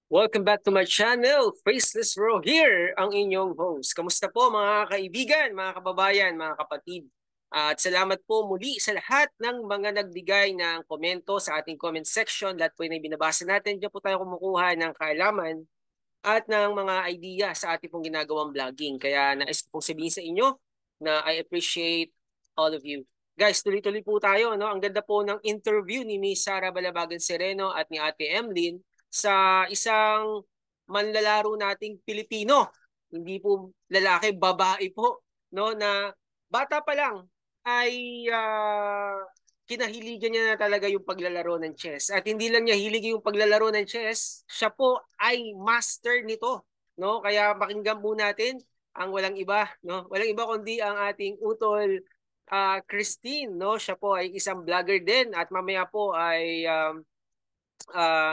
Welcome back to my channel, Faceless Bro here, ang inyong host. Kamusta po mga kaibigan, mga kababayan, mga kapatid? At salamat po muli sa lahat ng mga nagbigay ng komento sa ating comment section. Lahat po yung binabasa natin. Diyan po tayo kumukuha ng kaalaman at ng mga idea sa ating pong ginagawang vlogging. Kaya nais ko pong sabihin sa inyo na I appreciate all of you. Guys, tuloy-tuloy po tayo. No? Ang ganda po ng interview ni Miss Sara Balabagan Sereno at ni Ate Emlyn sa isang manlalaro nating Pilipino. Hindi po lalaki, babae po. No? Na bata pa lang ay kinahiligan niya na talaga yung paglalaro ng chess. At hindi lang niya hilig yung paglalaro ng chess, siya po ay master nito. No? Kaya pakinggan po natin ang walang iba, no? Walang iba kundi ang ating utol Christine, no? Siya po ay isang vlogger din at mamaya po ay uh,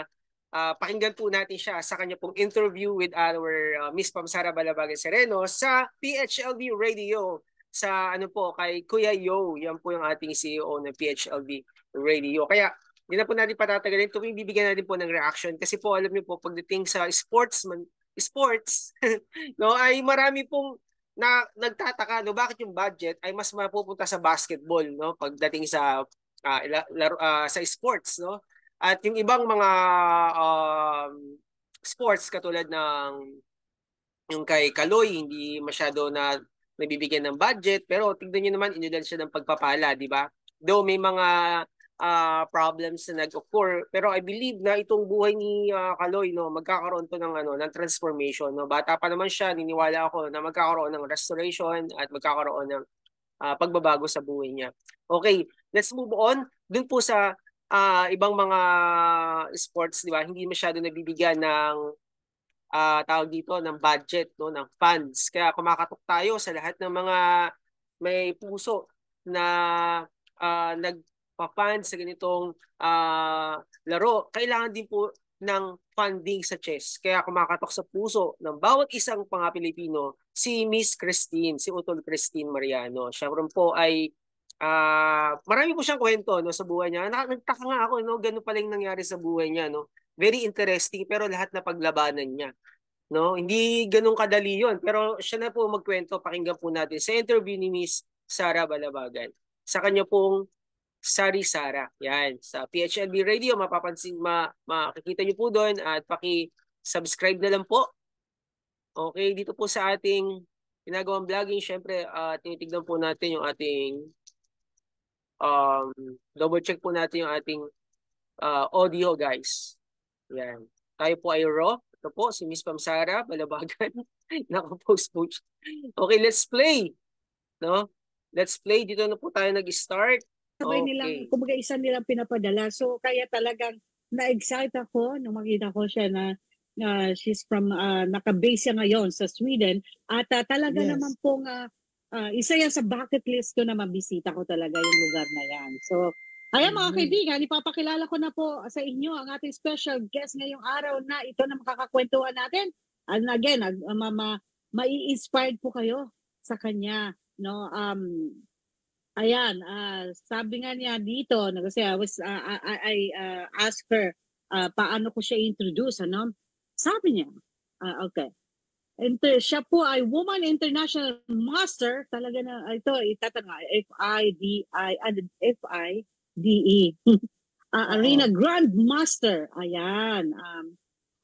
pakinggan po natin siya sa kanya pong interview with our Miss Pamsara Balabagan Sereno sa PHLV Radio sa ano po kay Kuya Yo. Yan po yung ating CEO ng PHLV Radio. Kaya hindi na po natin patatagalin. Tuwing bibigyan natin po ng reaction kasi po alam niyo po pagdating sa sports no ay marami pong nagtataka no bakit yung budget ay mas mapupunta sa basketball no pagdating sa sa sports no at yung ibang mga sports katulad ng yung kay Kaloy, hindi masyado na nabibigyan ng budget. Pero tignan nyo naman, inulan siya ng pagpapala, di ba? Though may mga problems na nag-occur. Pero I believe na itong buhay ni Kaloy, no, magkakaroon to ng, ng transformation. No? Bata pa naman siya, niniwala ako na magkakaroon ng restoration at magkakaroon ng pagbabago sa buhay niya. Okay, let's move on. Dun po sa ibang mga sports, di ba? Hindi masyado nabibigyan ng tawag dito ng budget, no, ng funds. Kaya kumakatok tayo sa lahat ng mga may puso na nagpa-fund sa ganitong laro. Kailangan din po ng funding sa chess. Kaya kumakatok sa puso ng bawat isang mga Pilipino si Miss Christine, si Utol Christine Mariano. Siya rin po ay marami po siyang kwento no sa buhay niya. Nagtaka nga ako no, ganun pala yung nangyari sa buhay niya no. Very interesting pero lahat na paglabanan niya. No, hindi ganun kadali 'yon. Pero siya na po magkwento, pakinggan po natin sa interview ni Miss Sara Balabagan. Sa kanya pong Sari Sara. Yan, sa PHLB Radio mapapansin makikita niyo po doon at paki-subscribe na lang po. Okay, dito po sa ating ginagawang vlogging, syempre tinitignan po natin yung ating um, double check po natin yung ating audio guys. Yan. Tayo po ay raw. Ito po, si Miss Pamsara, Balabagan. Nakapost po siya. Okay, let's play. No? Let's play. Dito na po tayo nag-start. Sabay nilang, Okay. kumbaga isa nilang pinapadala. So kaya talagang na-excite ako nung makita ko siya na she's from, naka-base siya ngayon sa Sweden. At talaga Yes. naman pong isa yan sa bucket list ko na mabisita ko talaga yung lugar na yan. So, ayan mga kaibigan, ipapakilala ko na po sa inyo ang ating special guest ngayong araw na ito na makakakwentuhan natin. And again, mai-inspired po kayo sa kanya. No, ayan, sabi nga niya dito, kasi I asked her paano ko siya introduce, ano? Sabi niya, okay. Siya po ay Woman International Master, talaga na, ito, itatanong, F-I-D-E. Arena Grand Master, ayan.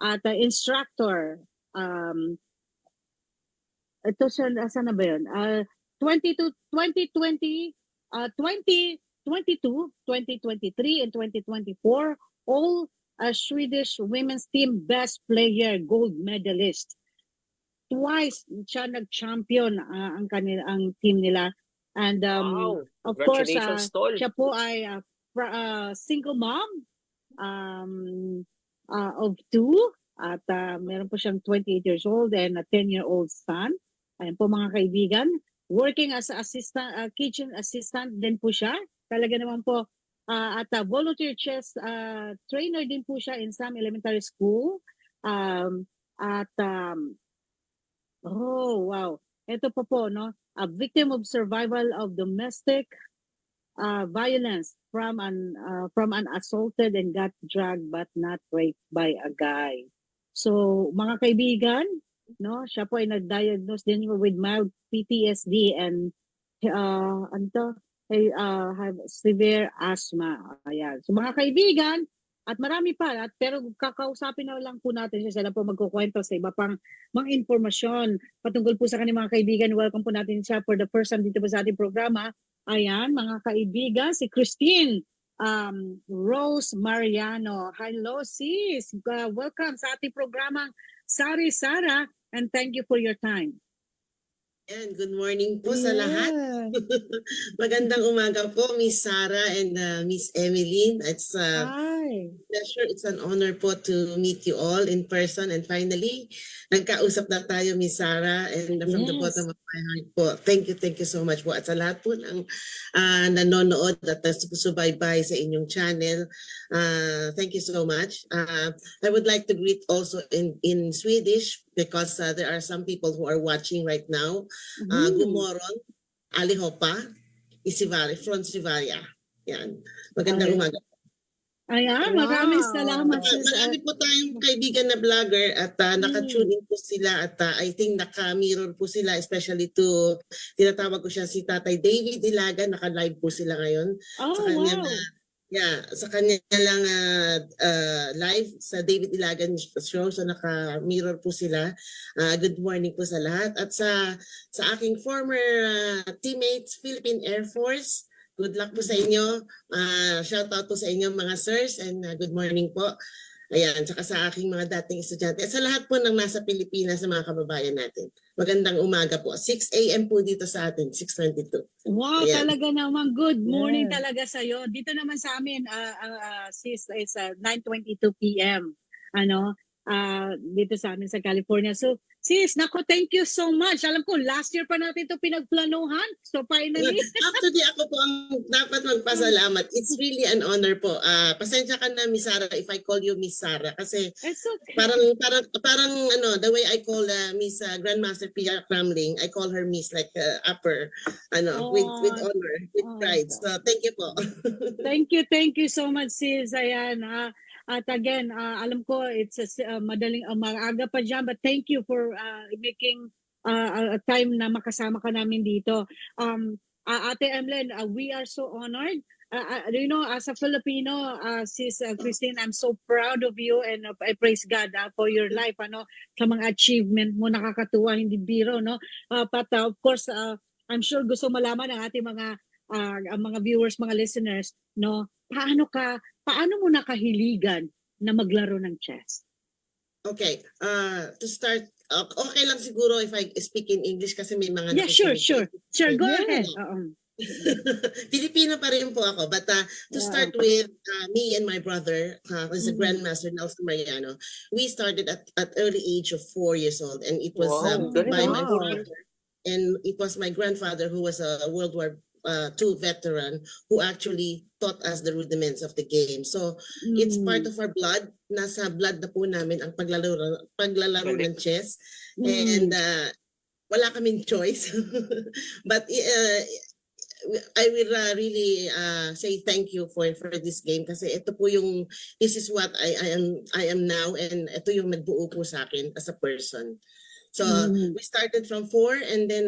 At instructor, ito siya, saan na ba yun? 2020, 2022, 2023, and 2024, all Swedish women's team best player, gold medalist. Twice siya nag-champion ang team nila. And Wow. of course, Congratulations, Tol. siya po ay single mom of two. At meron po siyang 28 years old and a 10-year-old son. Ayan po mga kaibigan. Working as assistant, kitchen assistant din po siya. Talaga naman po. At volunteer chess trainer din po siya in some elementary school. Oh, wow. Ito po, no? A victim of survival of domestic violence from an assaulted and got drugged but not raped by a guy. So, mga kaibigan, no, siya po ay nag-diagnose din with mild PTSD and ano to, have severe asthma. Ayan. So, mga kaibigan, at marami pa, pero kakausapin na lang po natin siya. Sila po magkukwento sa iba pang mga informasyon patungkol po sa kanyang mga kaibigan. Welcome po natin siya for the first time dito po sa ating programa. Ayan, mga kaibigan, si Christine Rose Mariano. Hello, sis. Welcome sa ating programang Sari Sara, and thank you for your time. And good morning po sa lahat. Magandang umaga po, Miss Sarah and Miss Emeline. It's Hi. pleasure. It's an honor po to meet you all in person. And finally, nagkausap na tayo, Miss Sarah. And from the bottom of my heart po, thank you so much po. At sa lahat po ng nanonood at subaybay sa inyong channel, thank you so much. I would like to greet also in Swedish because there are some people who are watching right now. God morgon, allihopa, från Sverige. Yan. Magandang umaga. Ayan, maraming salamat. Marami po tayong kaibigan na vlogger at naka-tune in po sila at I think naka-mirror po sila, especially to, tinatawag ko siya si Tatay David Ilaga, naka-live po sila ngayon. Sa kanya sa kanya lang live sa David Ilagan show, so naka-mirror po sila. Good morning po sa lahat. At sa aking former teammates, Philippine Air Force, good luck po sa inyo. Shout out po sa inyo mga sirs and good morning po. Ayan, saka sa aking mga dating estudyante. At sa lahat po ng nasa Pilipinas sa mga kababayan natin. Magandang umaga po. 6 a.m. po dito sa atin, 6:22. Wow, ayan. Talaga naman. Good morning talaga sa'yo. Dito naman sa amin, sis, is 9:22 p.m. Dito sa amin sa California. So, sis, nako, thank you so much. Alam ko, last year pa natin ito pinagplanuhan. So, finally. Actually, ako po ang dapat magpasalamat. It's really an honor po. Pasensya ka na, Miss Sarah, if I call you Miss Sarah. Kasi okay. parang the way I call Miss Grandmaster Pia Cramling, I call her Miss like upper, with honor, with pride. So, thank you po. Thank you so much, sis. Ayan, At again, alam ko it's madaling maaga pa dyan, but thank you for making a time na makasama ka namin dito. Ate Emlen, we are so honored. As a Filipino, sis Christine, I'm so proud of you and I praise God for your life, sa mga achievement mo, nakakatuwa, hindi biro, no? But of course, I'm sure gusto malaman ng ating mga viewers, mga listeners, no? Paano mo nakahiligan na maglaro ng chess? Okay, to start, okay lang siguro if I speak in English kasi may mga sure, go ahead. Filipino pa rin po ako, but to start with me and my brother, as a Grandmaster Nelson Mariano, we started at early age of 4 years old, and it was by my father, and it was my grandfather who was a World War II veteran who actually taught us the rudiments of the game. So it's part of our blood. Nasa blood na po namin ang paglalaro ng chess. And wala kaming choice. But I will really say thank you for this game kasi ito po this is what I am now, and ito yung nagbuo po sa akin as a person. So we started from 4, and then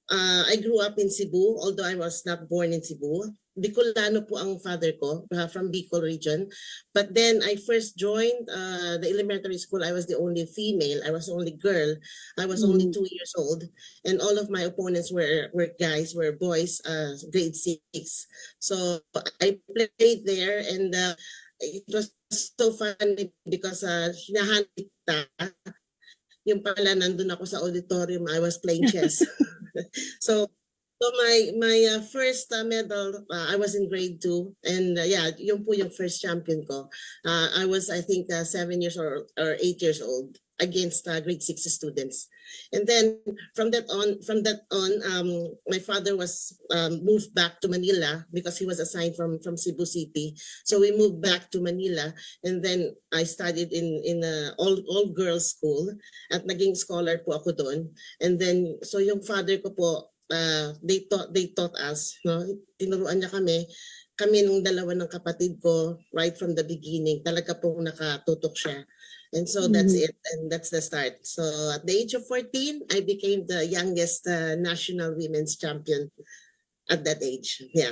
I grew up in Cebu, although I was not born in Cebu. Bicolano po ang father ko, from Bicol region. But then I first joined the elementary school. I was the only female. I was the only girl. I was only 2 years old. And all of my opponents were guys, were boys, grade 6. So I played there, and it was so funny because hinahanap kita. Yung pala nandun ako sa auditorium, I was playing chess. So my first medal, I was in grade 2, and yun po yung first champion ko. I was, I think, 7 years or 8 years old against grade 6 students. And then from that on, my father was moved back to Manila because he was assigned from Cebu City. So we moved back to Manila, and then I studied in a all girls school at naging scholar po ako doon. And then so yung father ko po, they taught us, no? Tinuruan niya kami kami nung dalawa ng kapatid ko, right from the beginning, talaga pong nakatutok siya. And so that's it, and that's the start. So at the age of 14, I became the youngest national women's champion at that age. Yeah.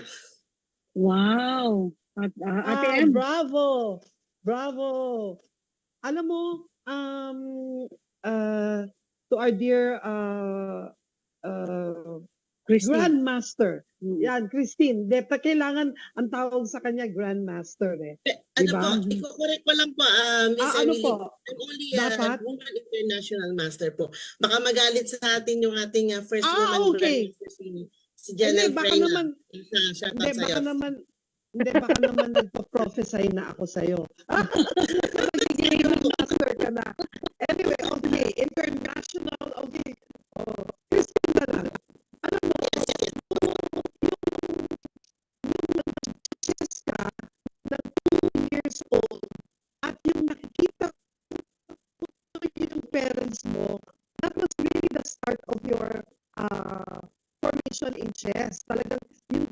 Wow. Ate M. Bravo! Bravo! Alam mo, to our dear Christine. Grandmaster. Yan, Christine. Kailangan ang tawag sa kanya Grandmaster eh. Ano Diba? po, i-correct ko lang po, Miss ano Emily. po? I'm only Dapat? woman international master po. Baka magalit sa atin yung ating first woman okay. grandmaster, si Janelle Baka Freyna. naman, Shout out hindi, sa'yo. baka naman nagpa-prophesy na ako sa'yo. Magiging Grandmaster ka na. Anyway, okay. International, okay. Christine na lang. Alam mo, yung chess ka na 2 years old at yung nakikita ko yung parents mo, that was really the start of your formation in chess. Talagang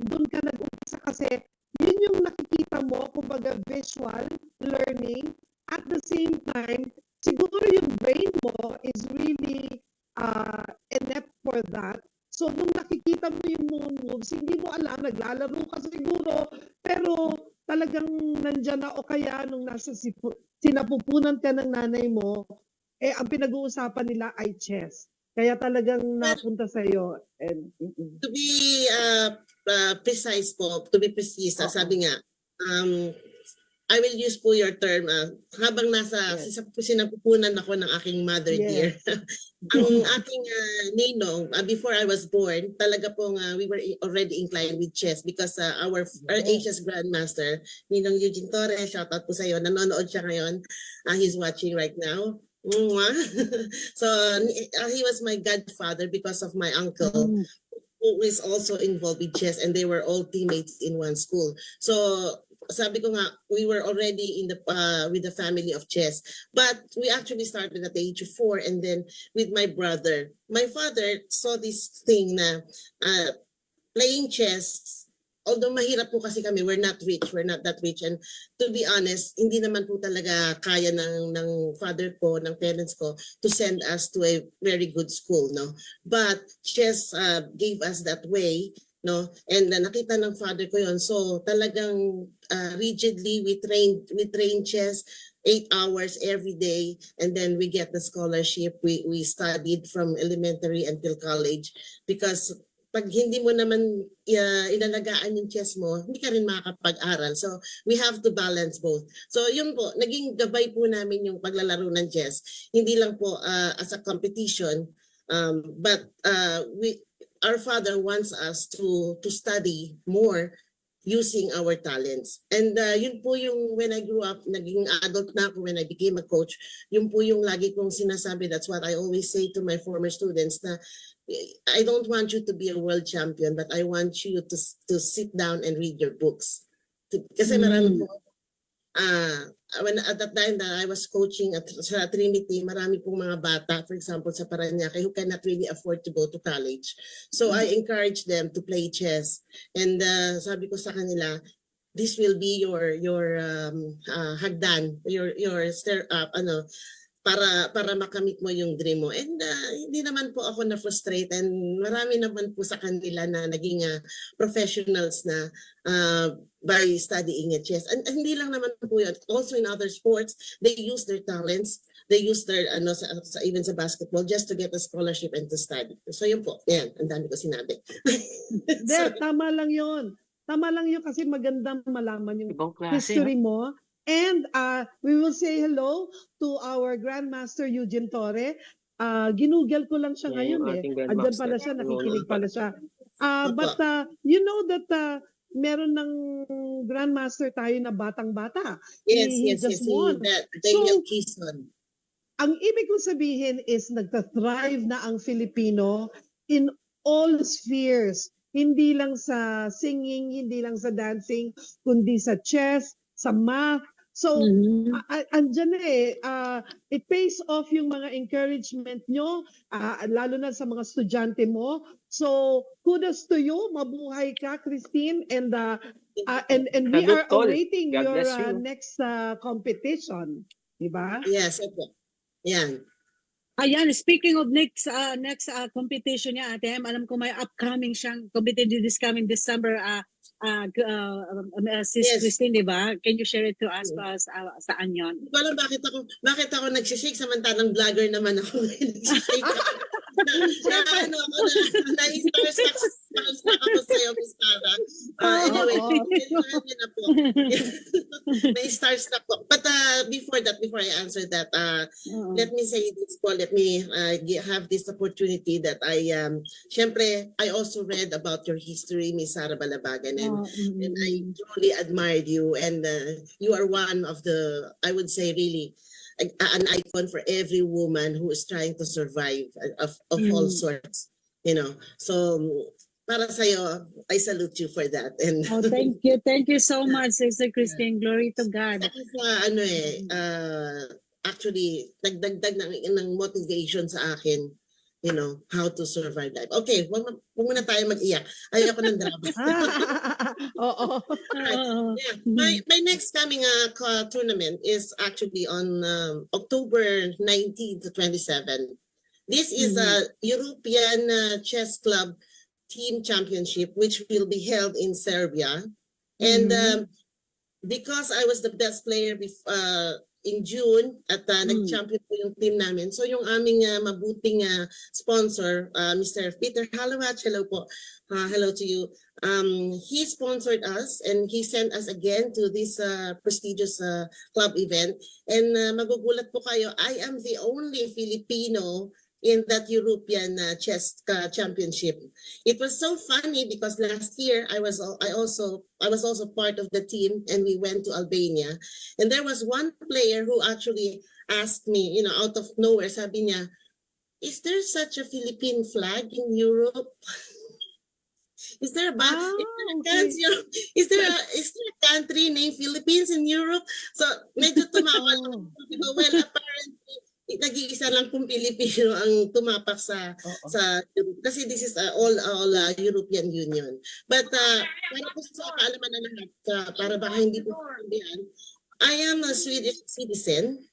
doon ka nag-umpisa kasi yun yung nakikita mo, kumbaga visual learning. At the same time, siguro yung brain mo is really inept for that. So, nung nakikita mo yung mga moves, hindi mo alam, naglalaro ka siguro, pero talagang nandyan na o kaya nung nasa sinapupunan ka ng nanay mo, ang pinag-uusapan nila ay chess. Kaya talagang napunta sa iyo. To be precise po, to be precise, sabi nga, I will use po your term, habang nasa sinapupunan ako ng aking mother dear. Ang aking ninong, before I was born, talaga pong we were already inclined with chess because our Asia's grandmaster, Ninong Eugene Torres, shout out po sa iyo, nanonood siya ngayon. He's watching right now. So he was my godfather because of my uncle who is also involved with chess, and they were all teammates in one school. So sabi ko nga, we were already in the with the family of chess, but we actually started at the age of 4, and then with my brother. My father saw this thing na playing chess. Although mahirap po kasi kami, we're not that rich, and to be honest, hindi naman po talaga kaya ng father ko, ng parents ko, to send us to a very good school, no. But chess gave us that way, no, and nakita ng father ko yon. So talagang rigidly we train chess 8 hours every day, and then we get the scholarship. We studied from elementary until college, because pag hindi mo naman inalagaan yung chess mo, hindi ka rin makakapag-aral. So, we have to balance both. So, yun po, naging gabay po namin yung paglalaro ng chess. Hindi lang po as a competition, but our father wants us to study more using our talents. And yun po yung when I grew up, naging adult na ako, when I became a coach, yun po yung lagi kong sinasabi. That's what I always say to my former students, na I don't want you to be a world champion, but I want you to sit down and read your books. Kasi marami po, when at that time that I was coaching sa Trinity, marami pong mga bata, for example sa Parañaque, who cannot really afford to go to college. So I encourage them to play chess. And sabi ko sa kanila, this will be your hagdan, your stair up, para makamit mo yung dream mo. And hindi naman po ako na-frustrate, and marami naman po sa kanila na naging professionals na by studying chess. And hindi lang naman po yun. Also in other sports, they use their talents. They use their, even sa basketball, just to get a scholarship and to study. So yun po. Yan, ang dami ko sinabi. Tama lang yun. Tama lang yun kasi magandang malaman yung history mo. And we will say hello to our Grandmaster Eugene Torre. Ginugel ko lang siya ngayon eh. Andyan pala siya, nakikinig pala siya. But you know that meron ng Grandmaster tayo na batang-bata. Yes. Won. Daniel Kison. Ang ibig kong sabihin is nagta-thrive na ang Filipino in all spheres. Hindi lang sa singing, hindi lang sa dancing, kundi sa chess, sa math. So, andyan na eh. It pays off yung mga encouragement nyo, lalo na sa mga estudyante mo. So, kudos to you. Mabuhay ka, Christine. And And we Salute, are tol. awaiting God your bless you. next competition, di ba? Yes, opo. Yan. Ayan, speaking of next competition niya, Ate Em, alam ko may upcoming siyang competition this coming December. Sis Yes. Christine, di ba? Can you share it to us? Saan yun? Hindi ko alam bakit ako nagsishake samantalang vlogger naman ako. Nagsishake ako. Na-starstruck ako sa'yo, Miss Tara. Anyway, yun na po. Na-starstruck po. But before I answer that, let me say this po. Let me have this opportunity that syempre, I also read about your history, Miss Sara Balabagan, and I truly admired you, and you are one of the, I would say, really an icon for every woman who is trying to survive of all sorts, you know. So para sa'yo, I salute you for that. And thank you so much, Sister Christine. Glory to God. Actually, nagdagdag ng motivation sa akin, you know, how to survive life. Okay, huwag muna tayo mag-iyak. Ayoko ng drama. Oo. Yeah. My next coming tournament is actually on October 19 to 27. This is a European Chess Club Team Championship, which will be held in Serbia. And because I was the best player in June at nag-champion po yung team namin. So yung aming mabuting sponsor, Mr. Peter Halawach, hello po. Hello to you. He sponsored us and he sent us again to this prestigious club event. And magugulat po kayo, I am the only Filipino in that European chess championship. It was so funny because last year I was also part of the team, and we went to Albania, and there was one player who actually asked me, you know, out of nowhere, sabi niya, is there such a Philippine flag in Europe? Is there a country named Philippines in Europe? So medyo tumawa lang. Well, apparently nag-iisa lang pong Pilipino ang tumapak sa kasi this is all European Union. But para po sa kaalaman na lahat, para baka hindi po sabihan, I am a Swedish citizen,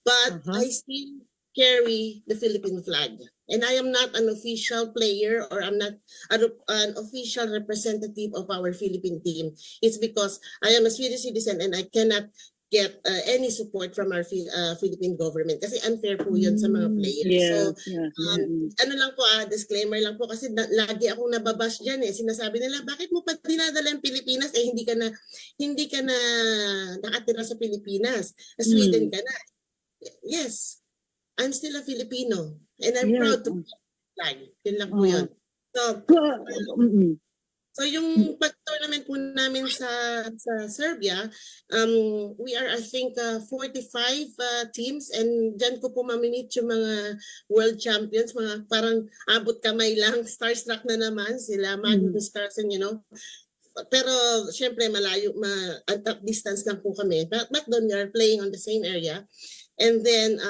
but I still carry the Philippine flag. And I am not an official player, or I'm not an official representative of our Philippine team. It's because I am a Swedish citizen and I cannot get any support from our Philippine government kasi unfair po yun sa mga players. Ano lang po, disclaimer lang po kasi lagi akong nababash dyan eh. Sinasabi nila, bakit mo pa dinadala yung Pilipinas eh hindi ka na nakatira sa Pilipinas. Sweden ka na. Yes, I'm still a Filipino and I'm proud to be a flag. Yun lang po yun. So yung pag-tournament po namin sa Serbia, we are I think 45 teams, and dyan ko po mamimit yung mga world champions, mga parang abot kamay lang, starstruck na naman sila, Magnus Carlsen, you know. Pero syempre malayo, at distance lang po kami. But doon we are playing on the same area. And then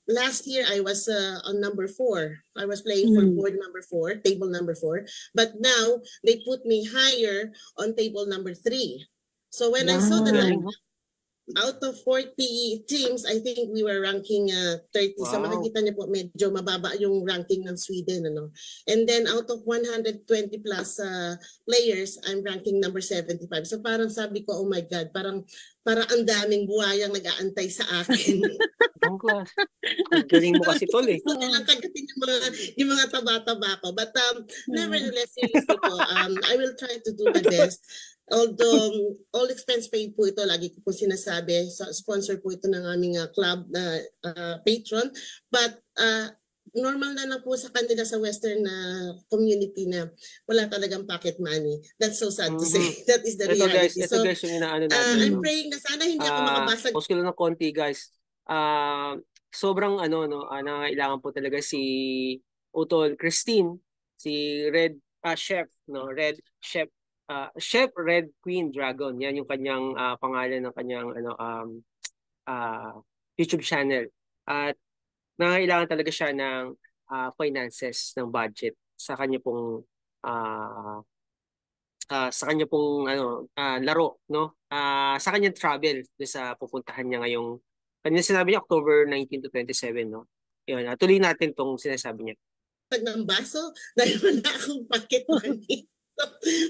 last year I was on number 4. I was playing for board number 4, table number 4. But now they put me higher on table number 3. So when I saw the lineup, out of 40 teams, I think we were ranking 30. So makikita niyo po medyo mababa yung ranking ng Sweden, ano. And then out of 120 plus players, I'm ranking number 75. So parang sabi ko, oh my God, parang ang daming buhayang nag-aantay sa akin. Ang class. Galing mo kasi tol eh. So kailang kagatin yung mga taba-taba ko. But nevertheless, seriously po, I will try to do my best. Although all expense paid po ito, lagi ko po sinasabi, sponsor po ito ng aming club na patron, but normal na po sa kanila sa Western community na wala talagang pocket money. That's so sad to say. That is the reality. Ito guys yung inaano natin. I'm praying na sana hindi ako makabasag. Pause ko lang ng konti guys. Sobrang nangailangan po talaga si Utol Christine, si Red Chef, no, Red Chef, Chef Red Queen Dragon. Yan yung kanyang pangalan ng kanyang YouTube channel. At nangailangan talaga siya ng finances, ng budget sa kanya pong sa kanya pong laro, no? Sa kanyang travel doon sa pupuntahan niya ngayong kanya sinabi niya October 19 to 27, no? Yun, tuloy natin tong sinasabi niya. Ng baso dahil wala akong pocket money.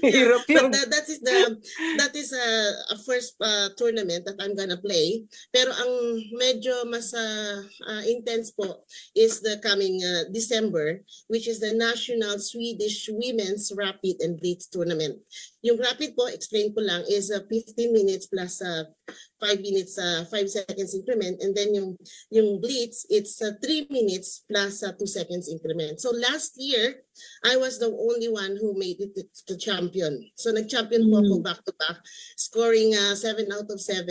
Hirap yun. But that is a first tournament that I'm gonna play. Pero ang medyo mas intense po is the coming December, which is the National Swedish Women's Rapid and Blitz Tournament. Yung rapid po, explain ko lang, is 15 minutes plus 5 minutes, 5 seconds increment, and then yung blitz, it's 3 minutes plus 2 seconds increment. So last year, I was the only one who made it to champion. So nag-champion po ako back-to-back, scoring 7 out of 7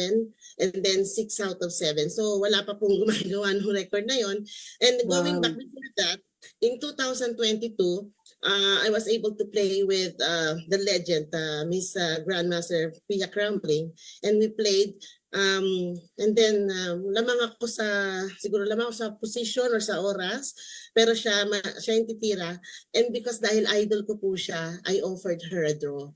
and then 6 out of 7. So wala pa pong gumagawa ng record na yon. And going back before that, in 2022, I was able to play with the legend, Miss Grandmaster Pia Crumpling, and we played. And then lamang ako sa position or sa oras, pero siya yung titira, and because dahil idol ko po siya, I offered her a draw.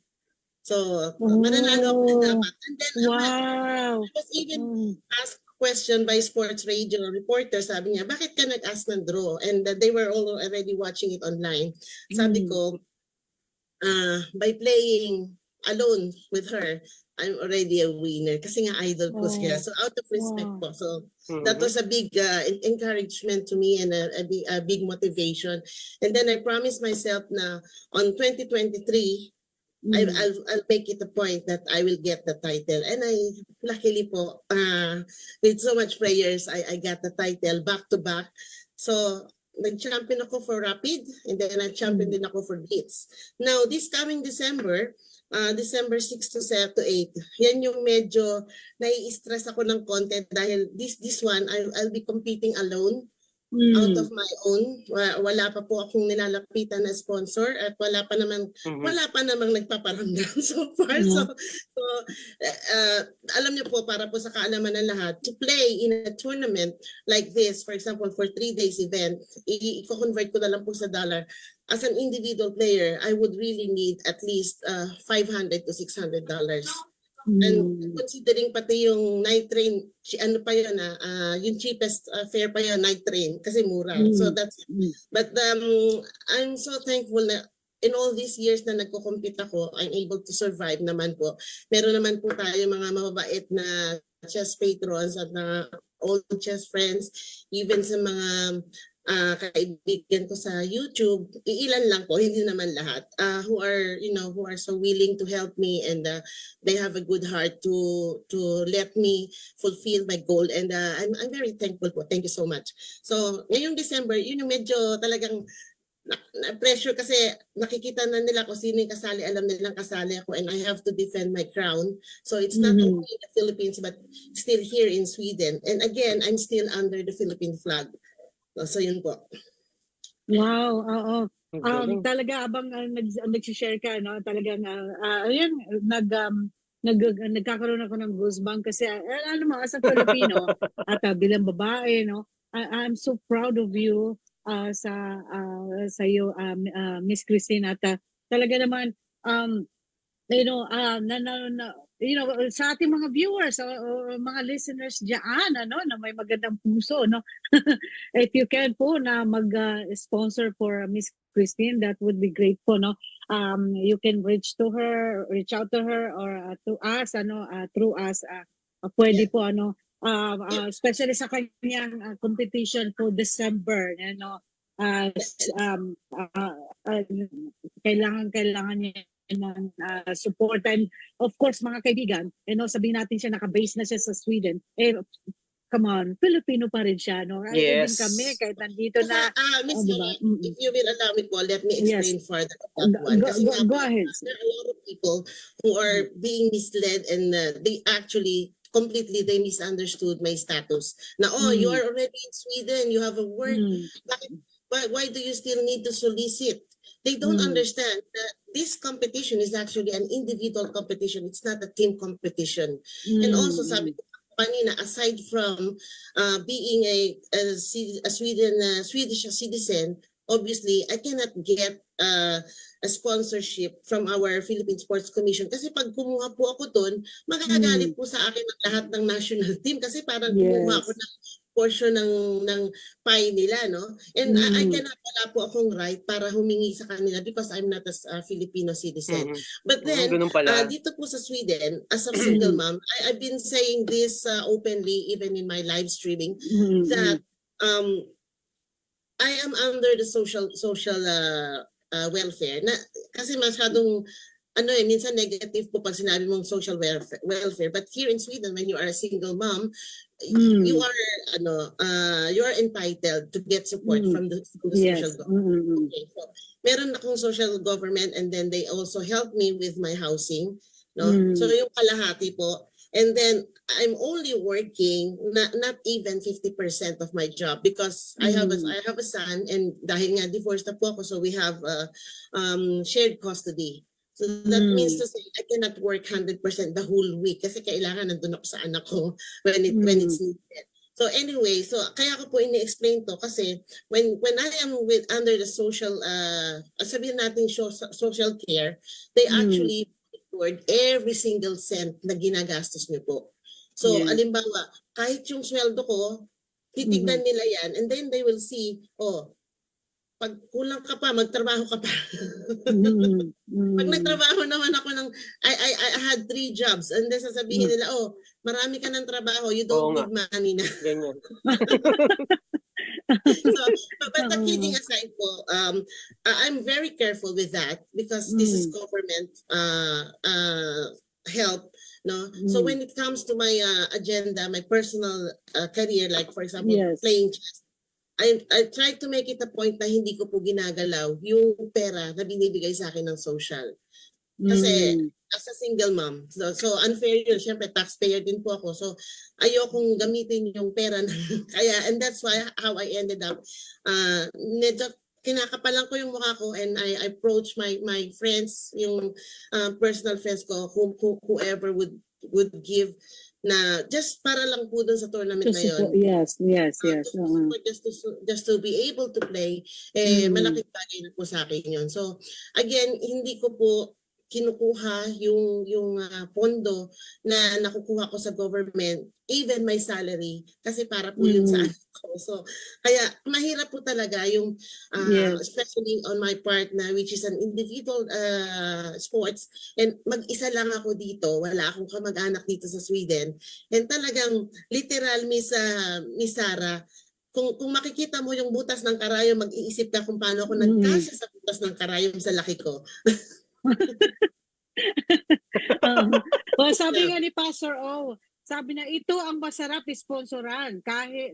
So mananalo ako dapat. And then I was even asked a question by sports radio reporter, sabi niya, bakit ka nag-ask ng draw? And they were all already watching it online. Sabi ko, by playing alone with her, I'm already a winner kasi nga idol ko siya. So out of respect po. So that was a big encouragement to me and a big motivation. And then I promised myself na on 2023, I'll make it a point that I will get the title. And I luckily po, with so much prayers, I got the title back to back. So nag-champion ako for Rapid and then nag-champion din ako for Blitz. Now this coming December 6 to 8, yan yung medyo nai-stress ako ng content dahil this one, I'll be competing alone out of my own. Wala pa po akong nilalapitan na sponsor at wala pa namang nagpaparamdam so far. So alam niyo po, para po sa kaalaman ng lahat, to play in a tournament like this, for example, for 3 days event, i-convert ko na lang po sa dollar. As an individual player, I would really need at least $500 to $600. And considering pati yung night train, ano pa yun, yung cheapest fare pa yun, night train, kasi mura. So that's it. But I'm so thankful na in all these years na nagko-compete ako, I'm able to survive naman po. Meron naman po tayo mga mababait na chess patrons at mga old chess friends, even sa mga kaibigan ko sa YouTube, iilan lang po, hindi naman lahat, who are so willing to help me, and they have a good heart to let me fulfill my goal, and I'm very thankful po. Thank you so much. So ngayong December, yun yung medyo talagang pressure kasi nakikita na nila kung sino yung kasali, alam nilang kasali ako, and I have to defend my crown. So it's not only in the Philippines but still here in Sweden, and again, I'm still under the Philippine flag. So yun po. Wow, oo. Talaga abang nag-share ka, no? Talagang ayun, nagkakaroon ako ng goosebumps kasi alam mo, as a Filipino at bilang babae, no? I'm so proud of you sa iyo, Miss Christine, at talaga naman sa ating mga viewers o mga listeners diyan, na may magandang puso, no? If you can po na mag-sponsor for Miss Christine, that would be great po, no? You can reach out to her or to us, through us, pwede po, especially sa kanyang competition for December, kailangan niya ng support. And of course, mga kaibigan, sabihin natin siya, naka-base na siya sa Sweden, come on, Filipino pa rin siya, no? Yes. Din kami, kahit nandito na. Miss Mama, if you will allow me po, let me explain further that one. Go ahead. There are a lot of people who are being misled, and they actually completely misunderstood my status. Now, you are already in Sweden, you have a work. Why do you still need to solicit? They don't understand that this competition is actually an individual competition. It's not a team competition. And also, sabi ko kanina, aside from being a Swedish citizen, obviously, I cannot get a sponsorship from our Philippine Sports Commission. Kasi pag kumuha po ako doon, magagalit po sa akin ang lahat ng national team kasi parang kumuha ako ng portion ng pie nila, no? And I cannot, wala po akong right para humingi sa kanila because I'm not a Filipino citizen. But then, dito po sa Sweden, as a single mom, I've been saying this openly, even in my live streaming, that I am under the social welfare. Kasi masyadong minsan negative po pag sinabi mong social welfare. But here in Sweden, when you are a single mom, you are entitled to get support from the social government. Okay, so meron akong social government, and then they also help me with my housing, no? So yung kalahati po. And then I'm only working not even 50% of my job because I have a son, and dahil nga divorced na po ako, so we have shared custody. So that means to say I cannot work 100% the whole week kasi kailangan nandun ako sa anak ko when it's needed. So anyway, so kaya ko po ini-explain to kasi when I am under the social sabihin natin social care, they actually record every single cent na ginagastos niyo po. So alimbawa, kahit yung sweldo ko, titignan nila yan, and then they will see, pag kulang ka pa, magtrabaho ka pa. Pag nagtrabaho naman ako I had 3 jobs, and then sasabihin nila, marami ka ng trabaho, you don't need money na. Ganyan. So, but kidding aside po, I'm very careful with that because this is government help. No, so when it comes to my agenda, my personal career, like for example, playing chess, I try to make it a point na hindi ko po ginagalaw yung pera na binibigay sa akin ng social. Kasi as a single mom, so unfair yun. Siyempre, taxpayer din po ako. So ayokong gamitin yung pera na kaya, and that's why how I ended up medyo kinakapalan ko yung mukha ko, and I approach my friends, yung personal friends ko, whoever would give na just para lang po dun sa tournament na yun. Yes. Just to be able to play, malaking bagay na po sa akin yun. So again, hindi ko po kinukuha yung pondo na nakukuha ko sa government, even my salary, kasi para po yun sa anak ko. So kaya mahirap po talaga yung especially on my part na which is an individual sports, and mag-isa lang ako dito, wala akong kamag-anak dito sa Sweden, and talagang literal Miss Sarah, kung makikita mo yung butas ng karayom, mag-iisip ka kung paano ako nagkasya sa butas ng karayom sa laki ko. Sabi nga ni Pastor sabi na ito ang masarap sponsoran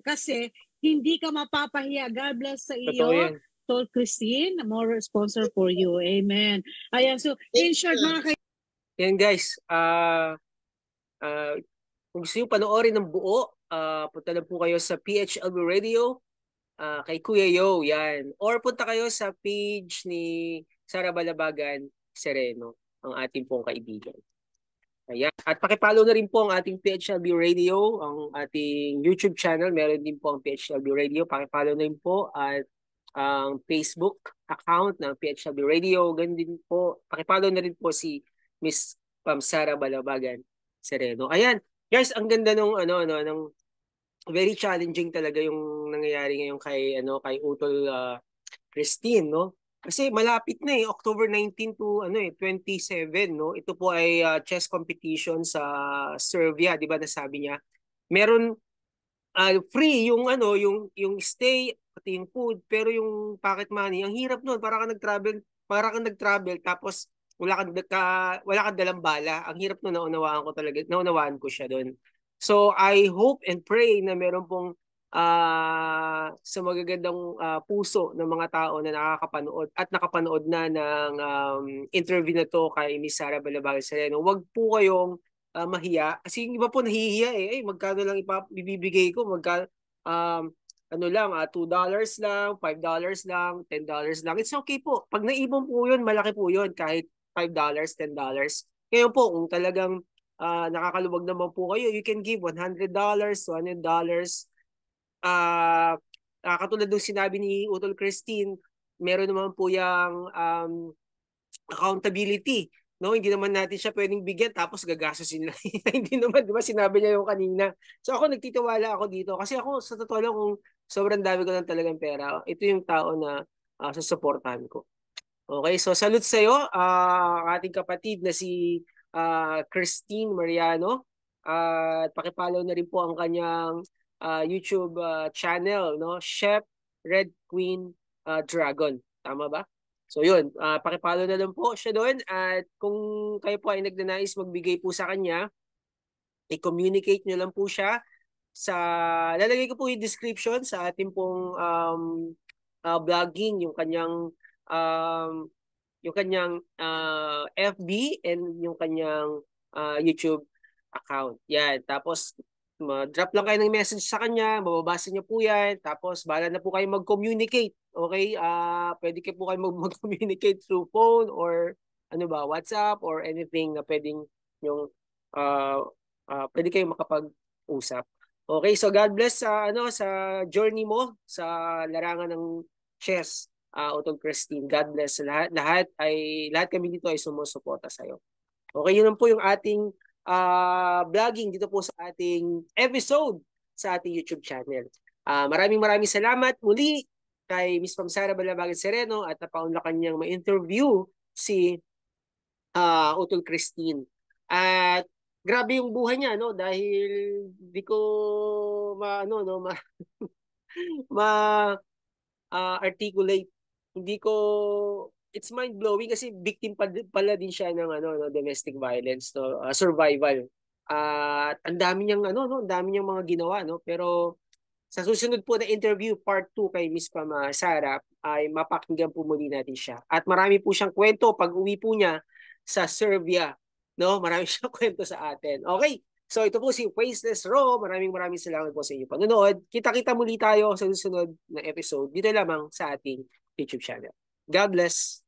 kasi hindi ka mapapahiya. God bless sa iyo, Tol Christine, more sponsor for you. Amen. Ayan, so in short mga yan guys, kung gusto nyo panoorin ng buo, punta lang po kayo sa PHLB Radio, kay Kuya Yo, yan. Or punta kayo sa page ni Sarah Balabagan Sereno, ang ating pong kaibigan. Ayan. At pakipollow na rin po ang ating PHLB Radio, ang ating YouTube channel. Meron din po ang PHLB Radio. Pakipollow na rin po. At ang Facebook account ng PHLB Radio. Ganun din po. Pakipollow na rin po si Miss Sarah Balabagan Sereno. Ayan. Guys, ang ganda nung ng very challenging talaga yung nangyayari ngayon kay Utol Christine, no? Kasi malapit na October 19 to 27, no? Ito po ay chess competition sa Serbia, 'di ba, nasabi niya. Meron free yung yung stay pati yung food, pero yung pocket money, ang hirap noon, para kang nag-travel tapos wala kang dalang bala. Ang hirap noon, naunawaan ko siya doon. So I hope and pray na meron pong sa magagandang puso ng mga tao na nakakapanood at nakapanood na ng interview na to kay Miss Sarah Balabagan Sereno. Huwag po kayong mahiya. Kasi yung iba po nahihiya Ay, magkano lang ibibigay ko? $2 lang, $5 lang, $10 lang. It's okay po. Pag naibon po yun, malaki po yun. Kahit $5, $10. Ngayon po, kung talagang nakakaluwag naman po kayo, you can give $100, $200. Katulad ng sinabi ni Utol Christine, meron naman po yung accountability. No, hindi naman natin siya pwedeng bigyan tapos gagastusin lang. Hindi naman, di ba? Sinabi niya yung kanina. So ako nagtitiwala ako dito kasi ako sa totoo lang kung sobrang dami ko lang talagang pera, ito yung tao na susuportahan ko. Okay, so salute sa iyo, ating kapatid na si Christine Mariano. At pakipollow na rin po ang kanyang YouTube channel, no? Chef Red Queen Dragon. Tama ba? So yun, pakipollow na lang po siya doon at kung kayo po ay nagnanais magbigay po sa kanya, i-communicate nyo lang po siya sa, lalagay ko po yung description sa ating pong vlogging, yung kanyang FB and yung kanyang YouTube account. Yan, tapos drop lang kayo ng message sa kanya, mababasa niyo po yan, tapos bahala na po kayo mag-communicate. Okay? Pwede kayo po kayo mag-communicate through phone or WhatsApp or anything na pwedeng yung pwede kayong makapag-usap. Okay, so God bless sa sa journey mo sa larangan ng chess, Utol Christine. God bless sa lahat. Lahat kami dito ay sumusuporta sa iyo. Okay, yun lang po yung ating vlogging dito po sa ating episode sa ating YouTube channel. Maraming salamat muli kay Miss Pam Sara Balabagan Sereno at napaunlakan niyang ma-interview si Utol Christine. At grabe yung buhay niya, no, dahil di ko articulate. Hindi ko, it's mind blowing kasi victim pala din siya ng domestic violence, no, survival. At ang dami niyang ang dami niyang mga ginawa, no, pero sa susunod po na interview part 2 kay Miss Pam Sara ay mapakinggan po muli natin siya. At marami po siyang kwento pag uwi po niya sa Serbia, no? Marami siyang kwento sa atin. Okay. So ito po si Faceless Raw. Maraming salamat po sa inyong panonood. Kita-kita muli tayo sa susunod na episode dito lamang sa ating YouTube channel. God bless.